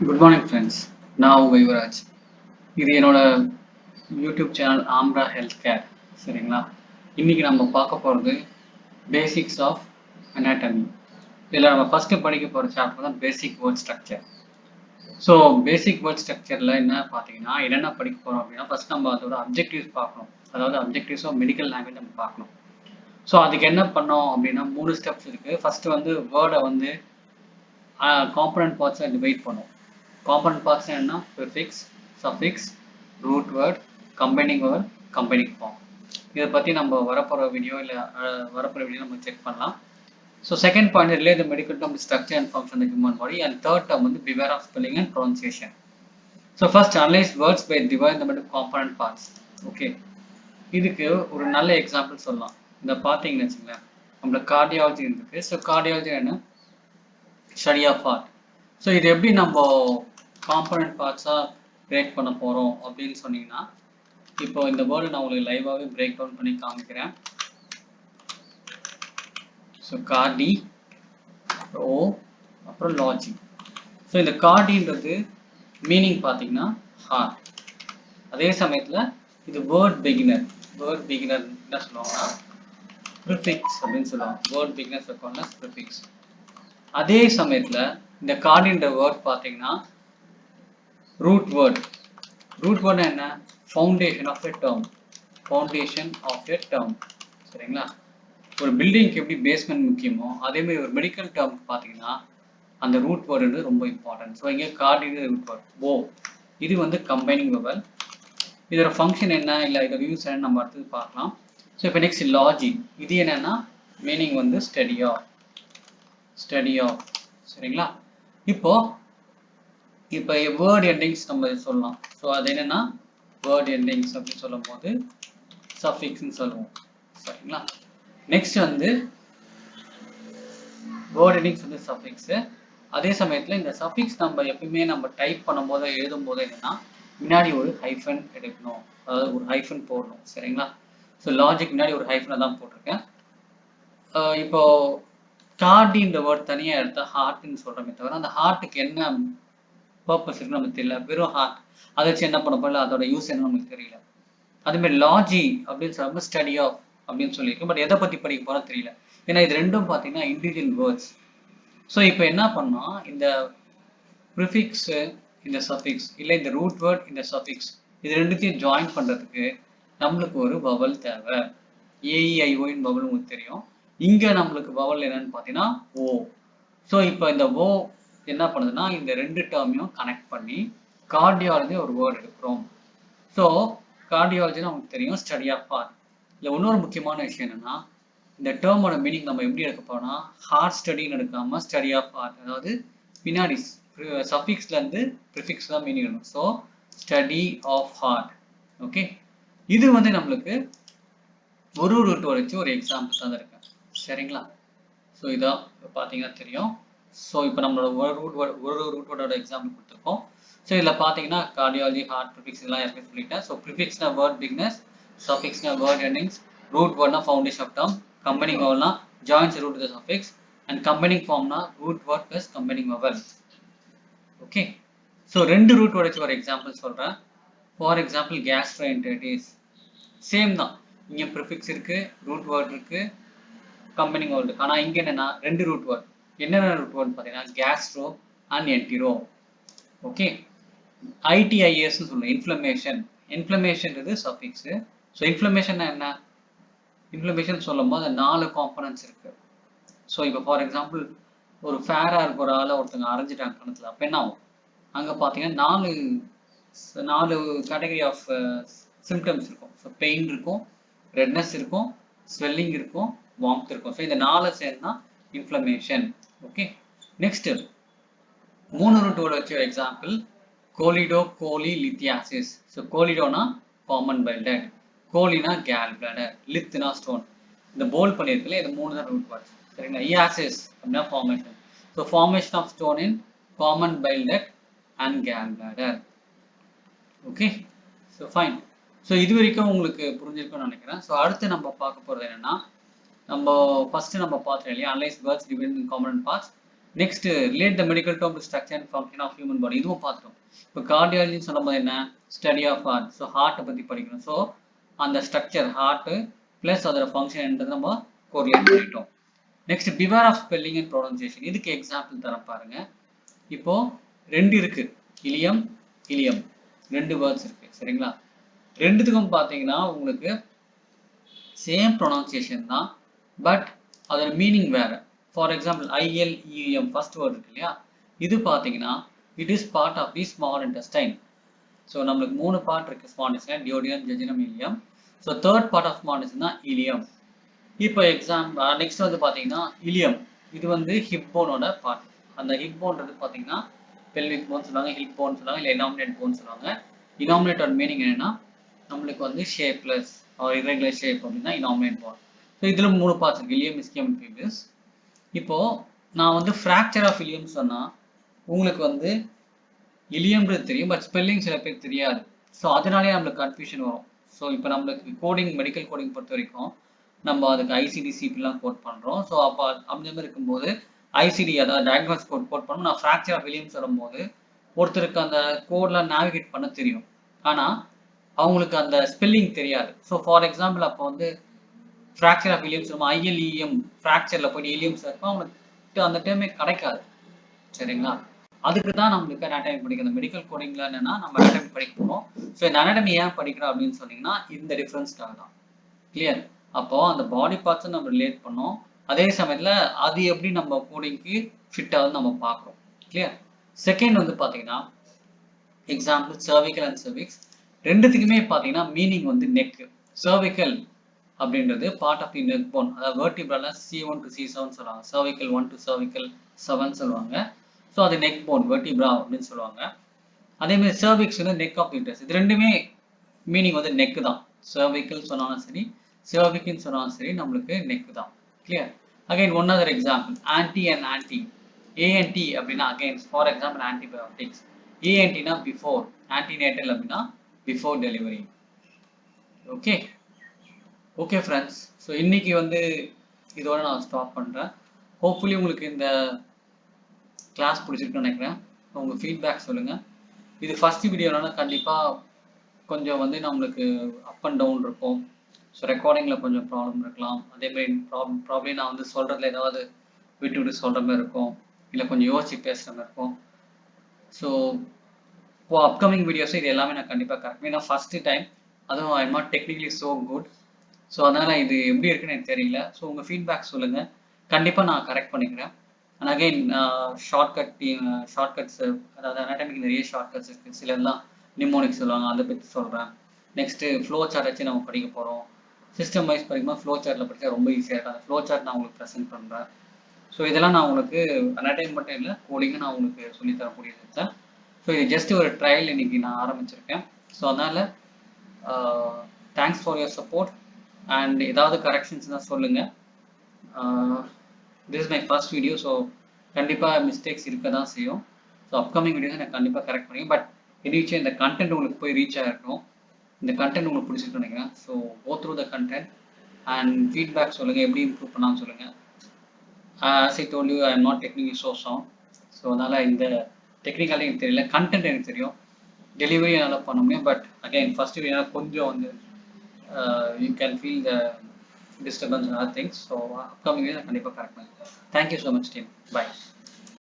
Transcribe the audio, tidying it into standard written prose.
Good morning friends. நான் உங்க யுவராஜ். இது என்னோட யூடியூப் சேனல் ஆம்ரா ஹெல்த் கேர். சரிங்களா? இன்னைக்கு நம்ம பார்க்க போகிறது பேசிக்ஸ் ஆஃப் anatomy. இதில் நம்ம ஃபஸ்ட்டு படிக்க போகிற சாப்டர் தான் basic word structure. So basic word ஸ்ட்ரக்சரில் என்ன பார்த்தீங்கன்னா என்னென்ன படிக்க போகிறோம் அப்படின்னா ஃபஸ்ட் நம்ம அதோட அப்ஜெக்டிவ்ஸ் பார்க்கணும். அதாவது அப்ஜெக்டிவ்ஸ் ஆஃப் மெடிக்கல் லாங்குவேஜ் நம்ம பார்க்கணும். ஸோ அதுக்கு என்ன பண்ணோம் அப்படின்னா 3 ஸ்டெப்ஸ் இருக்குது. ஃபஸ்ட்டு வந்து வேர்டை வந்து காம்பனன்ட் பார்ட்ஸை டிவைட் பண்ணும். காம்பனன்ட் பார்ட்ஸ் என்னன்னா prefix, suffix, root word, combining word, combining form. இதை பற்றி நம்ம வரப்போகிற வீடியோ இல்லை வரப்போகிற வீடியோ நம்ம செக் பண்ணலாம். So second point relate the medical term structure and function of human body and third term வந்து beware of spelling and pronunciation. So first analyse words by divide the component parts. Okay, இதுக்கு ஒரு நல்ல example சொல்லலாம். இந்த பார்த்தீங்கன்னு வச்சுங்களேன், நம்மளோட cardiology இருக்கு. ஸோ கார்டியாலஜி என்ன? Study of heart. ஸோ இது எப்படி நம்ம காம்பனன்ட் பார்ட்ஸாக பிரேக் பண்ண போகிறோம் அப்படின்னு சொன்னீங்கன்னா, இப்போ இந்த வேர்டு நான் உங்களுக்கு லைவாகவே பிரேக் டவுன் பண்ணி காமிக்கிறேன். ஸோ கார்டி, ஓ, அப்புறம் லாஜி. ஸோ இந்த கார்டின்றது மீனிங் பார்த்தீங்கன்னா ஹார்ட். அதே சமயத்தில் இது வேர்ட் பிகினர். வேர்ட் பிகினர் என்ன சொல்லுவாங்கன்னா ப்ரிஃபிக்ஸ் அப்படின்னு சொல்லுவாங்க. வேர்ட் பிகினர் இருக்கோம்னா ப்ரிஃபிக்ஸ். அதே சமயத்தில் இந்த கார்டின்ற வேர்ட் பார்த்தீங்கன்னா ரூட் வேர்ட். ரூட் வேர்ட் என்ன? Foundation of a term. Foundation of a term. சரிங்களா? ஒரு பில்டிங்க்கு எப்படி பேஸ்மெண்ட் முக்கியமோ அதே மாதிரி ஒரு மெடிக்கல் டேர்முக்கு பார்த்தீங்கன்னா அந்த ரூட் வேர்டு ரொம்ப இம்பார்ட்டன்ட். ஸோ இங்கே கார்டின் ரூட் வேர்ட் ஓ, இது வந்து கம்பைனிங் வெவல். இதோட ஃபங்க்ஷன் என்ன இல்லை இதோட யூஸ் என்ன நம்ம அடுத்தது பார்க்கலாம். ஸோ இப்போ நெக்ஸ்ட் லாஜி. இது என்னன்னா மீனிங் வந்து ஸ்டடி ஆஃப். சரிங்களா? இப்போ வேர்ட் எண்டிங்ஸ் நம்ம சொல்லலாம். ஸோ அது என்னன்னா வேர்ட் எண்டிங்ஸ் அப்படின்னு சொல்லும் போது சஃபிக்ஸ்ன்னு சொல்லுவோம். சரிங்களா? நெக்ஸ்ட் வந்து வேர்ட் எண்டிங்ஸ் வந்து சஃபிக்ஸ். அதே சமயத்தில் இந்த சஃபிக்ஸ் நம்ம எப்பயுமே நம்ம டைப் பண்ணும்போது எழுதும் போது என்னன்னா முன்னாடி ஒரு ஹைஃபன் எடுக்கணும், அதாவது ஒரு ஹைஃபன் போடணும். சரிங்களா? ஸோ லாஜிக் முன்னாடி ஒரு ஹைஃபனை தான் போட்டிருக்கேன். இப்போ கார்டின்ற வேர்ட் தனியாக எடுத்தா ஹார்ட்னு சொல்கிறோமே தவிர அந்த ஹார்ட்டுக்கு என்ன பர்பஸ் இருக்குன்னு நமக்கு தெரியல. வெறும் ஹார்ட் அதை வச்சு என்ன பண்ண போகல, அதோட யூஸ் என்ன நமக்கு தெரியல. அதேமாதிரி லாஜி அப்படின்னு சொல்லும்போது ஸ்டடி ஆஃப் அப்படின்னு சொல்லியிருக்கோம். பட் எதை பற்றி படிக்க போகிறோம் தெரியல. ஏன்னா இது ரெண்டும் பார்த்தீங்கன்னா இண்டிவிஜுவல் வேர்ட்ஸ். ஸோ இப்போ என்ன பண்ணோம், இந்த ப்ரிஃபிக்ஸு இந்த சஃபிக்ஸ் இல்லை இந்த ரூட் வேர்ட் இந்த சஃபிக்ஸ் இது ரெண்டுத்தையும் ஜாயின் பண்ணுறதுக்கு நம்மளுக்கு ஒரு வவல் தேவை. ஏஇஐஓயின் வவல் உங்களுக்கு தெரியும். இங்கே நம்மளுக்கு வவல் என்னன்னு பார்த்தீங்கன்னா ஓ. ஸோ இப்போ இந்த ஓ என்ன பண்ணுதுன்னா இந்த ரெண்டு டேர்மையும் கனெக்ட் பண்ணி கார்டியாலஜி ஒரு வேர்டு எடுக்கிறோம். ஸோ கார்டியாலஜின்னு நமக்கு தெரியும் ஸ்டடி ஆஃப் ஹார்ட். இதில் இன்னொரு முக்கியமான விஷயம் என்னன்னா இந்த டேர்மோட மீனிங் நம்ம எப்படி எடுக்க போறோம்னா ஹார்ட் ஸ்டடின்னு எடுக்காம ஸ்டடி ஆஃப் ஹார்ட். அதாவது பின்னாடி சஃபிக்ஸ்லேருந்து ப்ரிஃபிக்ஸ் தான் மீனிங் எடுக்கணும். So study of heart. Okay, இது வந்து நம்மளுக்கு ஒரு ரூட் வச்சு ஒரு எக்ஸாம்பிள் தான் இருக்கேன். சரிங்களா? ஸோ இதான் பார்த்தீங்கன்னா தெரியும். ஸோ இப்போ நம்மளோட ஒரு ரூட் வேர்டோட எக்ஸாம்பிள் கொடுத்துருக்கோம். ஸோ இதில் பார்த்தீங்கன்னா கார்டியாலஜி, ஹார்ட், ப்ரிஃபிக்ஸ் எல்லாம் ஏற்கனவே சொல்லிட்டேன். ஸோ ப்ரிஃபிக்ஸ்னா வேர்ட் பிக்னஸ், சஃபிக்ஸ்னா வேர்ட் எண்டிங்ஸ், ரூட் வேர்ட்னா ஃபவுண்டேஷன் ஆஃப் டேர்ம், கம்பைனிங் வவல்னா joins root the suffix and combining ஃபார்ம்னா root word plus combining vowel. Okay, so ரெண்டு ரூட் வேர்ட் வச்சு ஒரு எக்ஸாம்பிள் சொல்கிறேன். ஃபார் எக்ஸாம்பிள் கேஸ்ட்ரோஎன்டரிட்டிஸ் சேம் தான். இங்கே ப்ரிஃபிக்ஸ் இருக்கு, ரூட் வேர்ட் இருக்கு, கம்பைனிங் வேர்ட். ஆனால் இங்கே என்னன்னா ரெண்டு ரூட் வேர்ட். என்னென்ன ரூட் வேர்ட் பார்த்தீங்கன்னா கேஸ்ட்ரோ அண்ட் என்டிரோ. ஓகே, ஐடிஐஎஸ்ன்னு சொல்லுவோம் இன்ஃப்ளமேஷன். இன்ஃப்ளமேஷன்றது சஃபிக்ஸ். ஸோ இன்ஃப்ளமேஷன் என்ன? இன்ஃப்ளமேஷன் சொல்லும் போது 4 காம்பனன்ட்ஸ் இருக்கு. ஸோ இப்போ ஃபார் எக்ஸாம்பிள் ஒரு ஃபேராக இருக்க ஒரு ஆளை ஒருத்தங்க அரைஞ்சிட்டாங்க கணத்தில், அப்போ என்ன ஆகும்? அங்கே பார்த்தீங்கன்னா 4 கேட்டகரி ஆஃப் சிம்டம்ஸ் இருக்கும். ஸோ பெயின் இருக்கும், ரெட்னஸ் இருக்கும், ஸ்வெல்லிங் இருக்கும், வார்ம்த் இருக்கும். ஸோ இந்த 4 சேர்ந்தா inflammation. Okay, next 3 root word வச்சு example choledo chole lithiasis. So கோலிடோனா காமன் பைல் டக்ட், கோலினா கேல் பிளாடர், லித்னா ஸ்டோன். இந்த போல் பண்ணியிருக்கல இது 3 தான் ரூட் வேர்ட்ஸ். சரிங்களா? இயாசிஸ் அப்படின்னா formation. So formation of stone in common bile duct and gall bladder. Okay, so fine. So இது வரைக்கும் உங்களுக்கு புரிஞ்சிருக்கும்னு நினைக்கிறேன். ஸோ அடுத்து நம்ம பார்க்க போகிறது என்னன்னா நம்ம ஃபர்ஸ்ட் நம்ம பார்த்தோம் இல்லையா, analyse words divided in component parts. Next relate the medical term to structure and function of human body, இதுவும் பார்த்துட்டோம். இப்போ கார்டியாலஜின்னு சொல்லும்போது என்ன, ஸ்டடி ஆஃப் ஹார்ட், ஸோ ஹார்ட்டை பற்றி படிக்கணும். ஸோ அந்த ஸ்ட்ரக்சர் ஹார்ட்டு ப்ளஸ் அதோட ஃபங்க்ஷன்ன்றது நம்ம கோரிலேட் பண்ணிட்டோம். Next beware of spelling and pronunciation, இதுக்கு எக்ஸாம்பிள் தர பாருங்க. இப்போ ரெண்டு இருக்கு, இலியம் இலியம், ரெண்டு வேர்ட்ஸ் இருக்கு சரிங்களா. ரெண்டுத்துக்கும் பார்த்தீங்கன்னா உங்களுக்கு சேம் ப்ரொனன்சியேஷன் தான், பட் அதோட மீனிங் வேற. For example ILEM first word இருக்கு இல்லையா, இது பார்த்தீங்கன்னா it is part of the small intestine. So நம்மளுக்கு 3 பார்ட் இருக்கு small intestine, duodenum, jejunum, ileum. So third part of small intestine தான் இலியம். இப்போ நெக்ஸ்ட் வந்து பார்த்தீங்கன்னா இலியம், இது வந்து ஹிப் போனோட பார்ட். அந்த ஹிப் போன்றது பார்த்தீங்கன்னா பெல்விக் போன் சொல்லுவாங்க, ஹிப் போன் சொல்லுவாங்க, இல்லை இனாமினேட் போன் சொல்லுவாங்க. இனாமினேட்டோட மீனிங் என்னன்னா நம்மளுக்கு வந்து ஷேப்லெஸ் ஆர் இரெகுலர் ஷேப் அப்படின்னா இனாமினேட் போன். ஸோ இதில் 3 பார்ட்ஸ் இருக்கு, இலியம், இஸ்கியம், பிபிஸ். இப்போ நான் வந்து ஃப்ராக்சர் ஆஃப் இலியம் சொன்னால் உங்களுக்கு வந்து இலியம்ன்றது தெரியும், பட் ஸ்பெல்லிங் சில பேர் தெரியாது. ஸோ அதனாலே நம்மளுக்கு கன்ஃபியூஷன் வரும். ஸோ இப்போ நம்மளுக்கு கோடிங், மெடிக்கல் கோடிங் பொறுத்த வரைக்கும் நம்ம அதுக்கு ஐசிடி சிபிலாம் கோட் பண்ணுறோம். ஸோ அப்போ அந்த மாதிரி இருக்கும்போது ஐசிடி, அதாவது டயக்னோஸ் கோட் கோட் பண்ணணும். நான் ஃப்ராக்சர் ஆஃப் இலியம் சொல்லும்போது ஒருத்தருக்கு அந்த கோட்லாம் நேவிகேட் பண்ண தெரியும், ஆனால் அவங்களுக்கு அந்த ஸ்பெல்லிங் தெரியாது. ஸோ ஃபார் எக்ஸாம்பிள் அப்போ வந்து ஃப்ராக்சர் ஆஃப் இலியம் சொல்லுவோம், ILEM ஃப்ராக்சரில் போய் இலியம்ஸ் இருக்கும், அவங்களுக்கு அந்த டைமே கிடைக்காது சரிங்களா. அதுக்கு தான் நம்மளுக்கு அனாட்டமி படிக்கிற மெடிக்கல் கோடிங்ல என்னன்னா நம்ம அனாட்டமி படிக்க போறோம். ஸோ இந்த அனாட்டமி ஏன் படிக்கிறோம் அப்படின்னு சொன்னீங்கன்னா இந்த டிஃபரன்ஸ்க்காக தான். கிளியர். அப்போ அந்த பாடி பார்ட்ஸை நம்ம ரிலேட் பண்ணோம், அதே சமயத்தில் அது எப்படி நம்ம கோடிங்க்கு ஃபிட் ஆகுதுன்னு நம்ம பார்க்குறோம். கிளியர். செகண்ட் வந்து பார்த்தீங்கன்னா எக்ஸாம்பிள் சர்விக்கல் அண்ட் சர்விக்ஸ், ரெண்டுத்துக்குமே பார்த்தீங்கன்னா மீனிங் வந்து நெக். சர்விக்கல் அப்படின்றது part of the neck bone, அதாவது வெர்டிபிரல்ல C1 to C7 சொல்லுவாங்க, cervical 1 to cervical 7 சொல்லுவாங்க. ஸோ அது நெக் போன், வெர்டிப்ரா அப்படின்னு சொல்லுவாங்க. அதே மாதிரி சர்விக்ஸ் வந்து நெக் ஆஃப் யூட்டரஸ், இது ரெண்டுமே மீனிங் வந்து நெக் தான். சர்விக்கல் சொன்னாலும் சரி, சர்விக்னு சொன்னாலும் சரி, நம்மளுக்கு நெக் தான். Clear. Again one other example, anti and anti. ANT அப்படின்னா அகைன்ஸ்ட், ஃபார் எக்ஸாம்பிள் ஆன்டிபயோட்டிக்ஸ். ANTனா பிஃபோர், ஆன்டிநேட்டல் அப்படின்னா before delivery. Okay okay friends, so இன்னைக்கு வந்து இதோட நான் ஸ்டாப் பண்ணுறேன். ஹோப்ஃபுல்லி உங்களுக்கு இந்த கிளாஸ் பிடிச்சிருக்குன்னு நினைக்கிறேன். உங்கள் ஃபீட்பேக் சொல்லுங்கள். இது ஃபர்ஸ்ட் வீடியோனால கண்டிப்பாக கொஞ்சம் வந்து நம்மளுக்கு அப் அண்ட் டவுன் இருக்கும். ஸோ ரெக்கார்டிங்கில் கொஞ்சம் ப்ராப்ளம் இருக்கலாம். அதேமாதிரி ப்ராப்ளம் நான் வந்து சொல்கிறதுல ஏதாவது விட்டு விட்டு சொல்கிற மாதிரி இருக்கும், இல்லை கொஞ்சம் யோசிச்சு பேசுகிற மாதிரி இருக்கும். ஸோ இப்போ அப்கமிங் வீடியோஸ் இது எல்லாமே நான் கண்டிப்பாக கரெக்ட், ஏன்னா ஃபஸ்ட்டு டைம், அதுவும் ஐ am not technically so good. So அதனால் இது எப்படி இருக்குன்னு எனக்கு தெரியல. ஸோ உங்கள் ஃபீட்பேக் சொல்லுங்கள், கண்டிப்பாக நான் கரெக்ட் பண்ணிக்கிறேன். அண்ட் அகைன் ஷார்ட்கட்ஸ், அதாவது அனாட்டமிக்கு நிறைய ஷார்ட்கட்ஸ் இருக்குது, சிலர்லாம் நிமோனிக்ஸ் சொல்லுவாங்க, அதை பற்றி சொல்கிறேன். நெக்ஸ்ட்டு ஃப்ளோ சார்ட் வச்சு நம்ம படிக்க போகிறோம். சிஸ்டம் வைஸ் படிக்கும்போது ஃப்ளோ சார்ட்டில் படித்தா ரொம்ப ஈஸியாக இருக்கும். அந்த ஃப்ளோ சார்ட் நான் உங்களுக்கு ப்ரெசென்ட் பண்ணுறேன். ஸோ இதெல்லாம் நான் உங்களுக்கு அனாட்டமி மட்டும் இல்லை, கோடிங்கும் நான் உங்களுக்கு சொல்லித்தரக்கூடியது தான். ஸோ இது ஜஸ்ட் ஒரு ட்ரையல் இன்னைக்கு நான் ஆரம்பிச்சிருக்கேன். ஸோ அதனால் thanks for your support. And ஏதாவது கரெக்ஷன்ஸ் தான் சொல்லுங்கள். This is my first video, so கண்டிப்பாக மிஸ்டேக்ஸ் இருக்க தான் செய்யும். ஸோ அப்கமிங் வீடியோஸ் நான் கண்டிப்பாக கரெக்ட் பண்ணிங்க. பட் எனிச்சே இந்த கண்டென்ட் உங்களுக்கு போய் ரீச் ஆகிருக்கணும். இந்த கண்டென்ட் உங்களுக்கு பிடிச்சிருக்கு நினைக்கிறேன். So go through the content and feedback சொல்லுங்கள், எப்படி இம்ப்ரூவ் பண்ணான்னு சொல்லுங்கள். As I told you, I am not technically so sound. So அதனால் இந்த டெக்னிக்கலாக எனக்கு தெரியல, கண்டென்ட் எனக்கு தெரியும், டெலிவரி என்னால் பண்ண முடியும். பட் அகைன் ஃபர்ஸ்ட் வீடியோ கொஞ்சம் வந்து you can feel the disturbance and other things. So upcoming videos கண்டிப்பாக கரெக்ட் பண்ணுங்க. Thank you so much team. Bye.